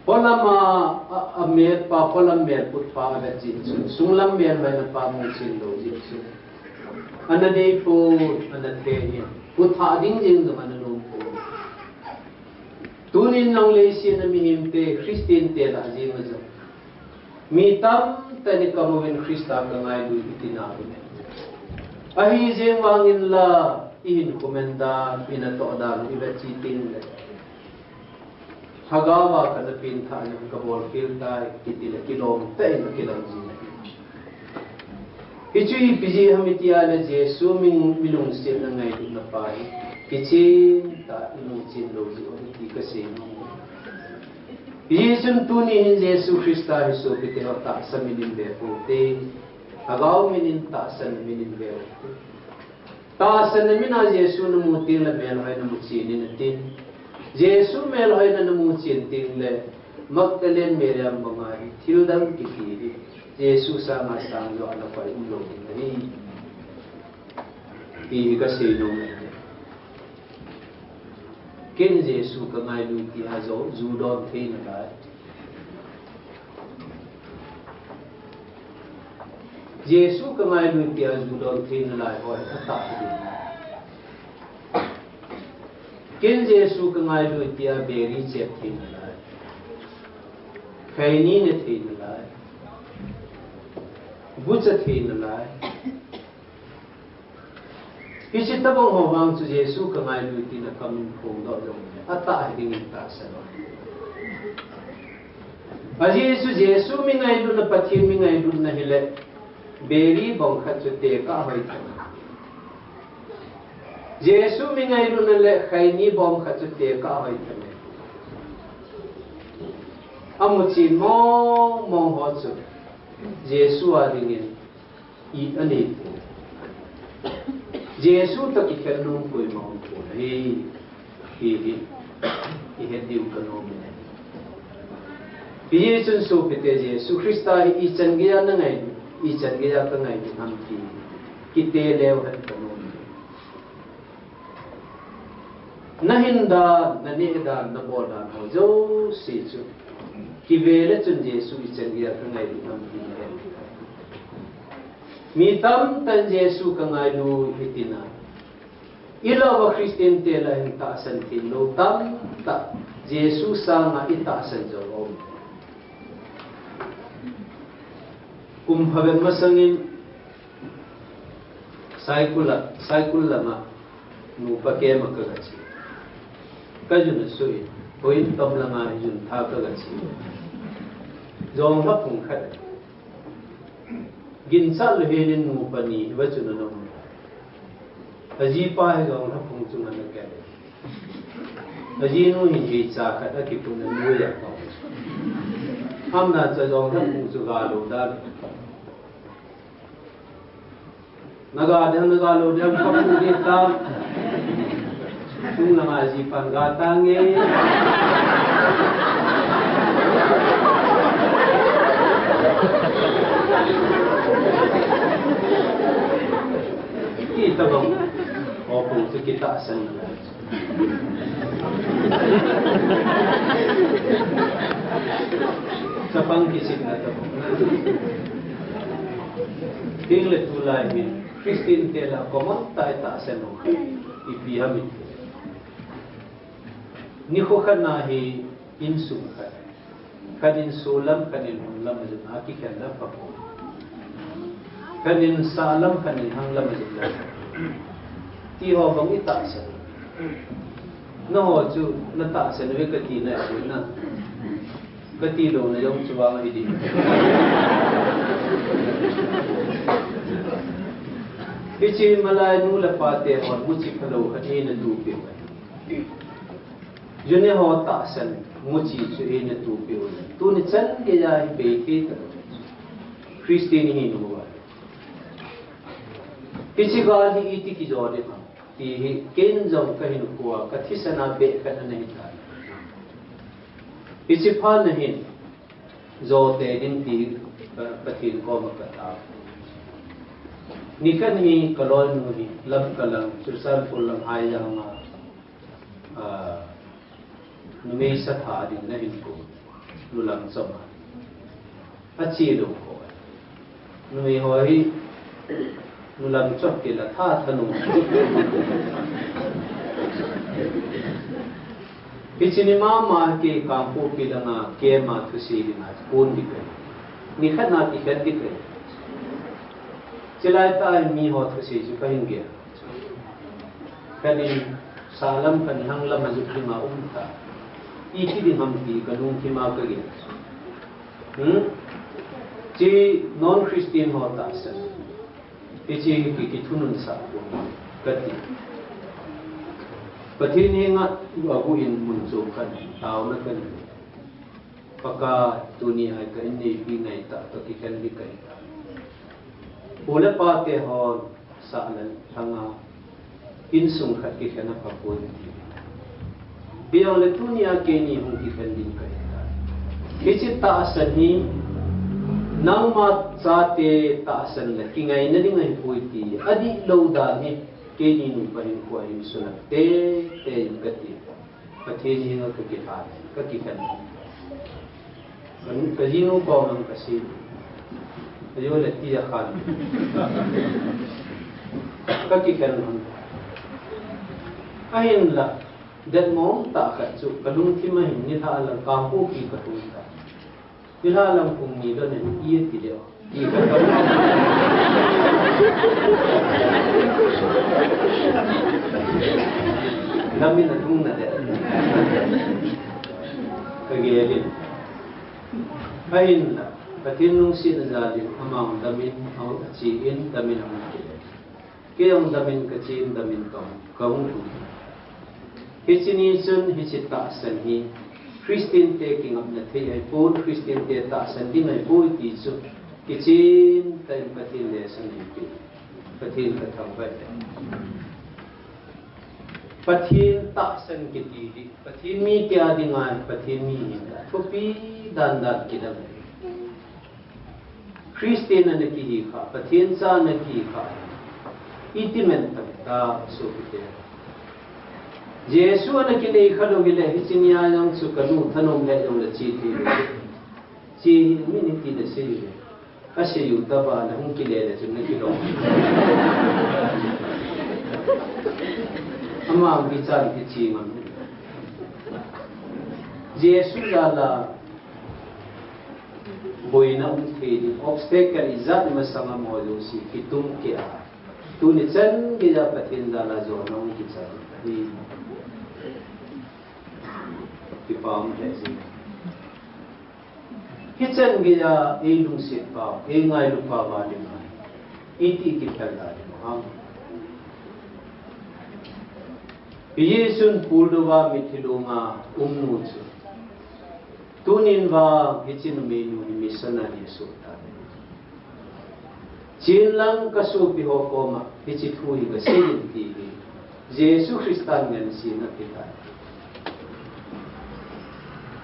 A: Polama amer pa polam mer put pa ga chin sunglam mer mai na pa mo chin lo ji su anade po anate ni putha ding jing ga man no po tunin nang le sin na mi himte Christian te la ji ma jo mi tam tani kamuin Christa ga ngai lu itina ne ahi jeng wangin la in komenda pinato da iba chi tin le Hagawa kana pinta ng kabol filta kitila kilom tay na kilang zina. Kichi piji hamitia na Jesu milung sin na ngay na pai. Kichi ta ilung sin lo si oti kasi no. Yesu tuni hin Jesu Krista Jesu kitila ta sa milimbe puti agau minin ta san minin veo ta san mina Jesu na mu ting la mel hai na mu chi ni na tin Jesu mel hai na mu chin ting le Magdalene Miriam bangai thildam ki ki Jesu sa ma sang yo na pai ulo ni ti ka se no ken Jesu ka ngai lu ti ha zo zu don the na lai Jesu ka ngai lu ti ha zu don the na lai hoi ta ti ken Jesu ka ngai lu ti ha beri chep the na lai khai ni ne the na lai bu cha the na lai Ichi tabang hobang tu Jesu ka ngai lu ti na kamin khong do lo ata ding ta sa lo Jesu mi ngai lu na pathin mi ngai lu na hele beri bong khat chu te ka hoi ta Jesu mi ngai lu na le khai ni bong khat chu te ka hoi ta me amu chi mo ho chu Jesu a ding I ani Jesu tak ikan nung koi mau ko hi hediu kanu me Yesu so pete Jesu Krista I chan gya na ngai I chan gya ka ngai ham ki kite lew hat kanu nahinda naneda naboda ho jo si chu ki vele chun Jesu I chan gya ka ngai ham ki mi tam tan Jesu ka ngai lu hitina ilawa Christian te la hin ta san tin lo tam ta Jesu sa nga ita san jo om bhaven masangin cycle lama nu pa ke ma ka chi ka jun sui hoi tam lama jun tha ka chi jong ha phung khat gin sal henin nu pani wa chuna no aji pa he gong na phung chuna na ka aji nu hin ji cha khat a ki pun nu ya ko ham na cha jong na phung chu ga lo da naga lo dam ka pu de ta chung na ma ji pan ga ta nge kita bang opung tu kita asan sapang kisik na to tingle tulai min Christine tela komon ta asan no ipi hamit ni kho khana hi insum kha kadin solam kadin lam ajna ki khanda papo kanin salam kanin hanglam ajla ti ho bang ita sa no ho chu na ta sa ne ka ti na su na ka ti lo na yong chuwa ma idi bichi malai nu la pa te ho mu chi phalo ka ni na du pe june ho ta san mu chi chu e na du pe tu ni chan ge ya be ke ta Christian hi no Pichi gali iti ki jode ha ti ken jong ka hin ko ka thisana be ka nahi tha pichi pha nahi zo te din ti pathil ko ma ka ta nikan hi kalol nu hi lam kalam sursal fulam hai janga nume sa tha din nahi ko lulam sama achi lo ko nume hoi nulam chok ke la tha thanu pichini ma ke kampu pilanga ke ma thusi na pun dikai ni khana ti khat dikai chilai ta mi ho thusi ju kahin ge kanin salam kan hanglam ju ma umta I ti din ham ti kanung ki ma ka ge ji non Christian ho ta sa Ichi ki thunun sa kati pathin he nga abu in mun zo kan taw na kan paka dunia ka inni bi ngai ta to ki kan di kai Ula pate hon saalan hanga insung khat ki khana papun biang le dunia ke ni hung ki khan din kai ta kichi ta asan ni nang ma cha te ta asan le ki ngai na ding ai pui ti adi lo da ni ke ni nu pa hin ko ai suna te ka ti pathe ni nga ka ki ta ka ki khan kan ka ji nu ko mang ka si ayo le ti ya khan ka ki khan ayin la dat mong ta kha chu kalung thi ma hin ni tha la ka ko ki ka tu ta ila lam kum ni lo ne ye ti de ki ka ta namin na dung na de ka ge ye ayin la patin nung sin za din amang damin au chi in damin am ke ang damin ka chi in damin ka hung tu hichini sun hichita san hi Christian taking up na the ai pon Christian te ta san din ai poi ti chu kichin time patin le san hi patin ka thang ba pathin ta san ki ti pathin mi kya dingan pathin mi ni thopi dan dan ki dam Christian na ki hi kha pathin sa na ki kha itimen ta so ki Yesu na ki nei khalo gi le hichinia yang chu kanu thanom le yong le chi thi chi mi ni ti de se yu a se yu ta ba na hung ki le le chu na ki do ama gi chan ki chi man Yesu la la boina the di obstacle izat ma sama mo lo si kitum ki a tu ni chen gi ja pathin da la zo na ki cha ni ki pam le si kitchen gi ja e lung sit pa e ngai lu pa ba ni ma iti ki thal da ni ha Yesun pulduwa mithilunga umnu chu tunin wa hichin menu ni missionary su ta chin lang ka su pi ho ko ma hichi thui ga sin ti Jesu Christan ngan sin na kita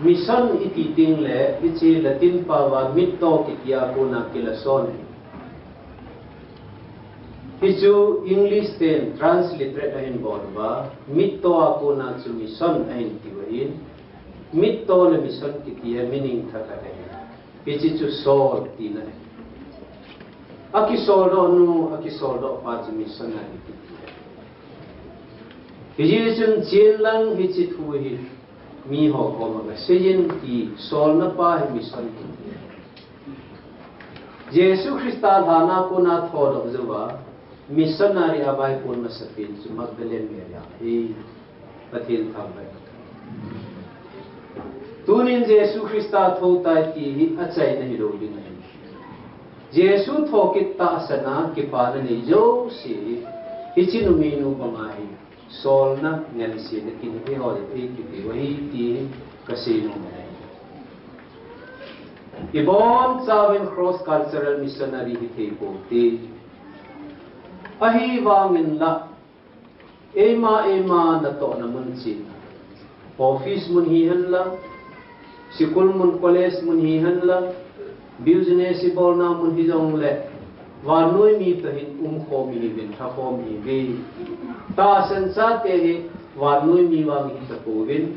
A: mission iti ting le ichi latin pa wa mitto ki ya ko na kilason hichu English ten transliterate ahin bon ba mitto ako na chu mission ahin tiwain mitto na mission ki ya meaning tha ka hai hichi chu sol ti na aki sol do pa chu mission na ki hichi chun chen lang hichi thu hi mi ho ko ma sejin ki sol na pa hi mission ki Jesu Christa dhana ko na thodo zuwa missionary abai pun masapin su Magdalene Maria hi patin thambai tunin Jesu Christa thota ki hi achai na hiro ding ai Jesu thokit ta sana ki pa ni jo si hichinu minu bangai sol na ngan si na kin hi ho de ki wahi ti kasino mai ibon sawen cross cultural missionary hi the ko ti ahi wangin la ema na to na mun chin office mun hi han la sikul mun college mun hi han la business bol na mun hi jong le wa noi mi ta hin kho mi bin tha kho mi ve ta san sa te hi wa noi mi wa mi ta ko bin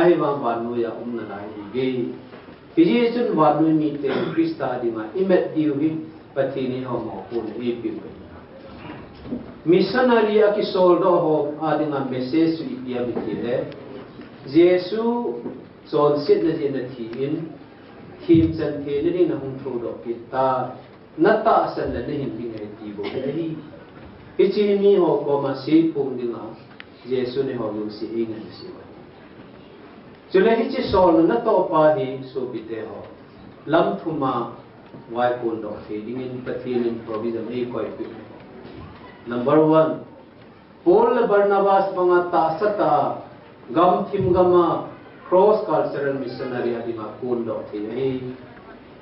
A: ahi wa noi ya na lai ve Piji chun wa noi mi te Krista di ma imet diu hi pathini ho mo ko ne pi missionary aki soldo ho adinga message su ikia bitile Jesu son sit na jin thi in thim chan the ni na hung thro do kita nata san la ne hin bi ngai ti bo hi ichi mi ho ko ma si pum dinga Jesu ne ho lu si ingan si wa chule hichi sol na to pa hi so bite ho lam thuma wai pun do feeding in pathilin provision ei koi pi Number 1, Paul Barnabas mga tasata gam thim gama cross cultural missionary adima kundo thi ei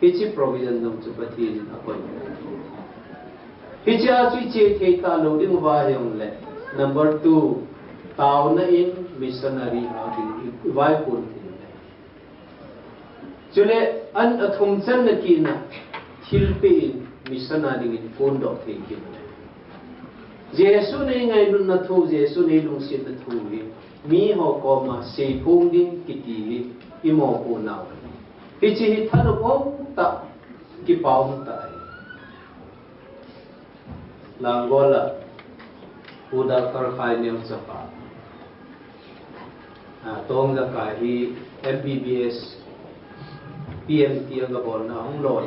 A: hichi provision nam chu pathi akoi Hicha chui che the ta lo ding wa yong le. Number 2, tao na in missionary ha ding vai pun tin le. Chule an athum chan na ki na thil pe in missionary in pun do the ki le. Jesu ne ngai lun na thu Jesu ne lung sin na thu hi mi ho ko ma se phung ding ki ti hi imo pu naw. Hichi hi thanu om ta ki paum ta. Langgola udah terkait dengan siapa? Tong dah kahi MBBS PMT agak bolna ang lot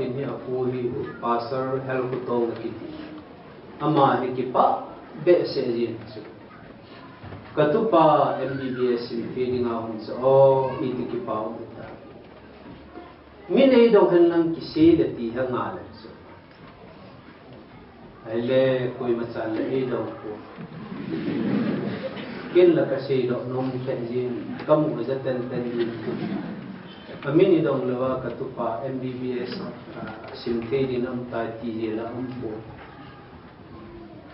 A: ini aku hi pasar help tong kiti ama hi kipa be sejin katupa MBBS in feeding ahun so iti kipa uta minay dong hanlang kisi dati hangalan so अहिले कोई मचाल ले दो को किन लका से दो नोम तंजीन कम वजतन तंजीन अमीनी दो लवा कतुपा MBBS सिमथे दिनम ताती जेला हमको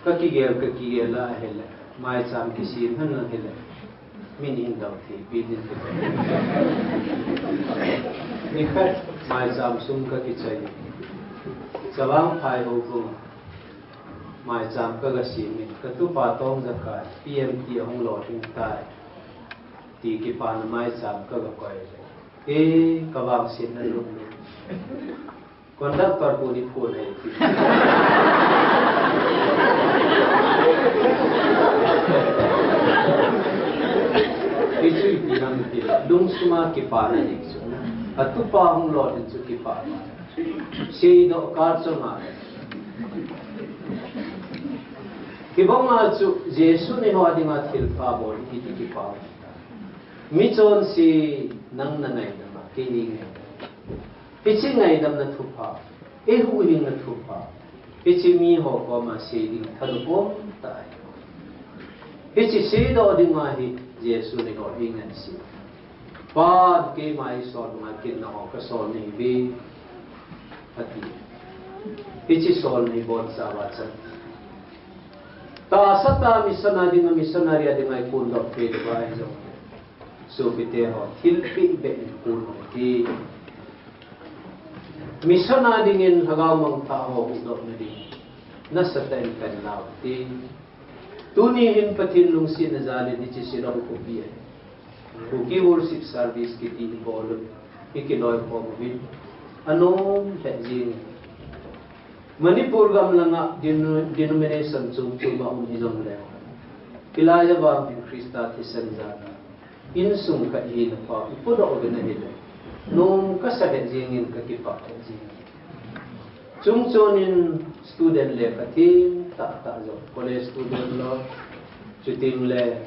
A: ककी गेला हेला माय चाम किसी हन हेला मिनी दो थी बिदिन के निखत माय चाम सुम का की चाहिए सवांग फाय हो को mai jam ka ga si mi ka tu pa tong za ka PMT hong lo ting tai ti ki pa na mai jam ka ga koi e ka wang sin na lu conductor pu ni pu nei ti isu ti nam ti dung suma ki pa na ni su atu pa hong lo tin su ki pa si do ka so ma Kibong chu Jesu ni ho adinga thil pa bol iti ki pa mi chon si nang nanai na ma ke ni pichi ngai dam na thu pa e hu ling na thu pa pichi mi ho ko ma se ding thadu ko tai pichi se do adinga hi Jesu ni ho ingan si pa ke mai so ma kin na ho ka so ni bi ati pichi so ni bon sa wa chan ta sata missionary adingai kun dok pe de bai zo so bite ho thil pi be kun ti missionary ngin hagaw mang ta ho dok na di na sata in kan law ti tuni hin pathin lung si na jale ni chi sira ko pi hai ko ki worship service ki ti bol ikinoi ko bi anom hajin Manipur gam langa denomination chung ma hizong le pilaya ba bin Krista thisanza in sum ka in pa ipudo ogena hile nong ka sa jingin ka ki pa jing chung in student le ka tin ta zo college student lo shooting le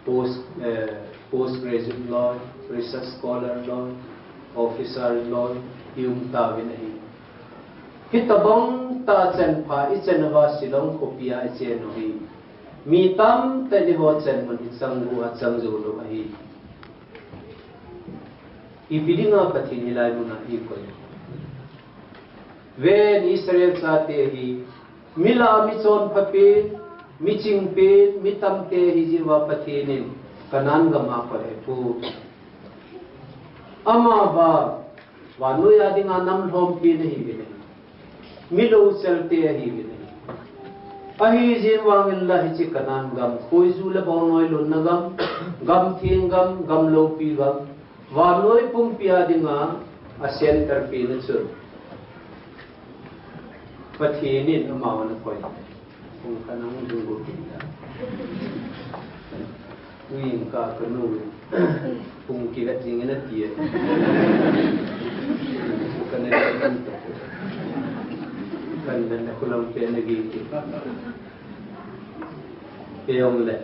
A: post graduate law research scholar law officer law yung tawin na Hitabong ta chen pha ichen wa silong kopia ichen hi mi tam te di ho chen mun isang ru a chang zo lo hi I bidinga pathi ni lai mun hi ko when Israel sa te hi mila mi chon phape mi ching pe mi tam te hi jiwa pathi nin kanan ga ma pare pu ama ba wa nu ya dinga nam thom pi ni hi Milo selte hi bine ahi je wangin la hi chi kanan gam khoi zu la bon noi lon na gam thing gam lo pi gam wa noi pum pia dinga a center pi na chu pathini amaw na koi pum kanang du go pi da win ka kanu pum ki la ting na ti kanang kan dan kulang pe lagi peong le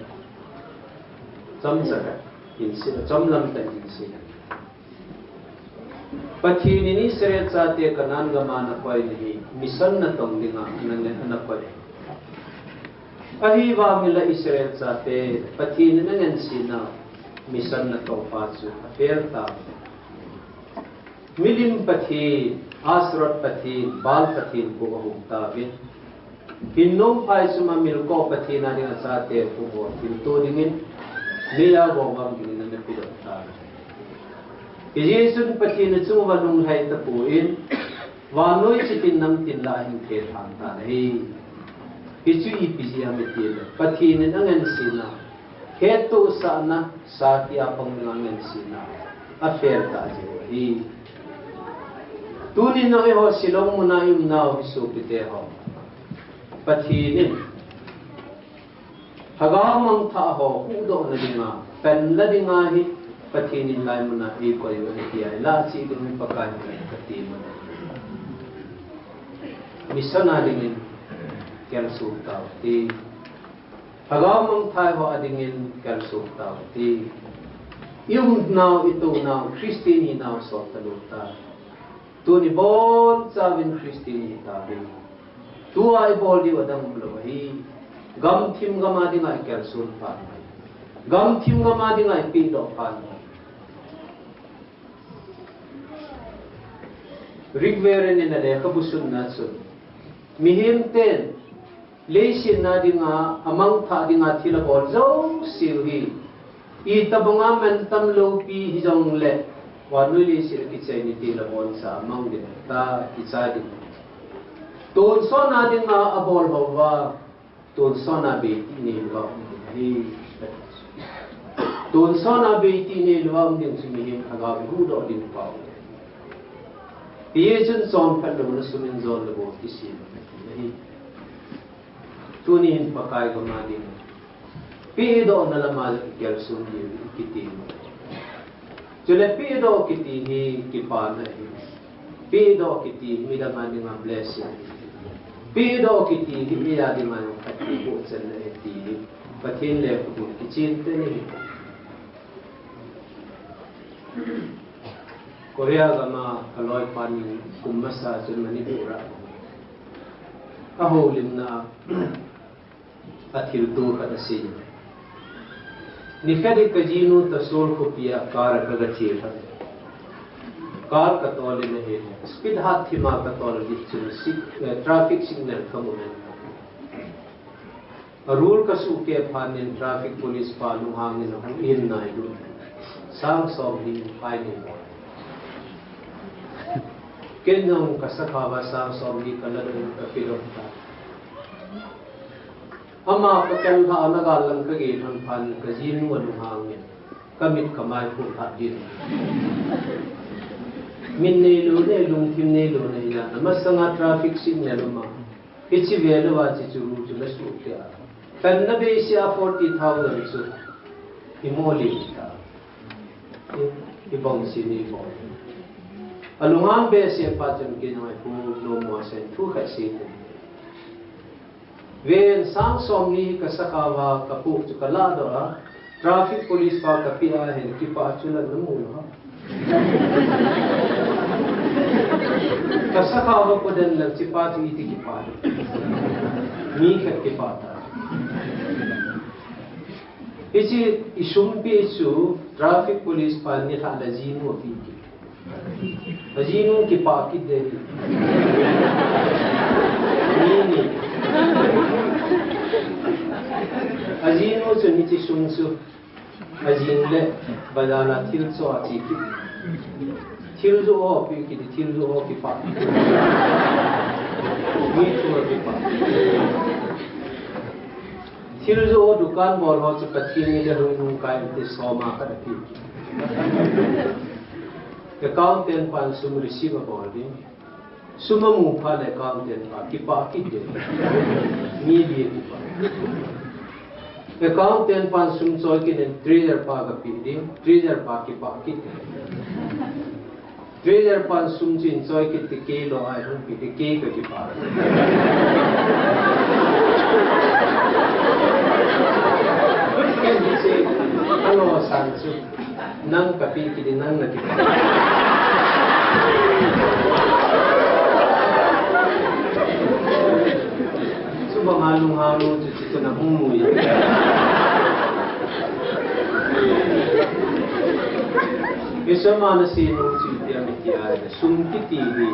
A: chom saka in si chom lam ta in si pathi ni sere cha te kanan ga mana koi ni mission na tong dinga nan na koi ahi wa mila Israel cha te pathi ni nan si na mission na to pa chu aper ta milim pathi Asrot pathin bal pathin ko ahumta bin hinnom pai suma milko pathin ani asate ko hinto dingin leya bawang dingin na pidota Yesun pathin chu walung hai ta puin wanoi chitin nam tin la hin the thang ta nei Ichu ipisi ametil pathin nangan sina hetu sana satya pangangan sina affair ta je Tuni na ho silong muna yung nao hisupite ho. Pathinin. Hagamang ta ho kudo na dinga. Penla dinga hi pathinin lai muna iko yung hiya. La si dumi pagkain ka katima. Misana dingin kersu tao. Ti hagamang ta ho adingin kersu tao. Ti yung nao ito nao Kristini nao so taluta. Tu ni bon sabin Kristini tabi. Tu ay bol di wadang blohi. Gam tim gamadi ngai kersun pan. Gam tim gamadi ngai pido pan. Rigvere ni nade kabusun natsun. Mihim ten. Leisin na di nga amang ta di nga tila bol zo siwi. Itabunga mentam lopi hijong le. Wanuli sila kicay ni tila bon sa amang din ta kicay din. Tunso na din nga abol bawa tunso na beti ni luwag din. Tunso na beti ni luwag din sumihim kagabi hudo din pa. Iyesun son pala na sumin zon labo kisin. Tunihin pa kay gamadin. Pido na lamal ikelsun din kitin. Jule pido kiti hi kipana hi. Pido kiti midangan dengan blessing. Pido kiti hi miyadi man kati po sa na eti. Patin le po kicinte ni. Korea gama kaloy pani kumasa sa Manipura. Kaholim na at hilto kadasin. Nikadi kajinu tasol ko piya kar kagachir kar katole na he speed hat thima katole dichun traffic signal kamunan rule kasuke phanin traffic police palu hangin in naidu sang sobli painin kenong kasakhawa sang sobli kaladun kapirota Ama patel ha nagalang kage thang phan kajin wanu hangin kamit kamai pu hadin min ne lu ne lung thim ne lu ne ya namasanga traffic signal ma ichi velu wa chi churu chu la su kya kan na be sia 40,000 su imoli ta ibong sini bo alungan be sia pa chen ke noi pu no mo sen thu kha si Wen sang somni kasakawa kapuk chukalado traffic police pa kapia hen kipa chula namu ha kasakawa ko den lang chipa chu iti kipa mi khat kipa ta ichi isumpi chu traffic police pa ni thala jinu fi ki jinu kipa ki de ni Azin mo chun ni sung su azin le badala thil so achi ki thil zo o pi ki thil zo o ki pa mi chu ki pa thil zo o dukan bol ho chu pathi ni le ru kai te so ma ka ki accountant pan sum receivable ni sumamu pha le accountant pa ki de mi bi ki pa accountant pan sum choi ki nen treasurer pa ga pi di treasurer pa ki treasurer pan sum chin choi ki te ke lo ai hu pi te ke ka ki pa ken ni se ano san su nang ka pi ki di nang na ki suba malung-halung ito na humuy. Isa mana sinong siti ang itiay na sumkitili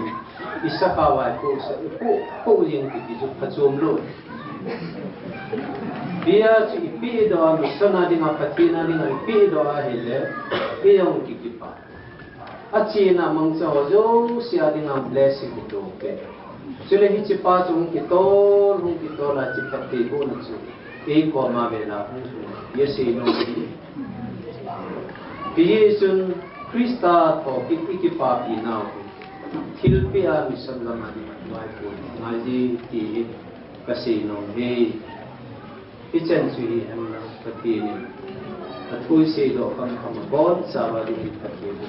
A: isa kawai po yung kiti pachum lo dia chu ipi do an sana ding patina ding ipi do a hele iyong kikipa achina mangsa ojo sia ding blessing ito ke sule hi chipa chung kitol hung kitola chipati ko na chu e ko ma bela yesi no Yesun Krista to ikipa pinaw Hilpia misan lamani mai po ngaji ti kasino he kitchen sui am na patini at ui se do kam kam god sa ba di patini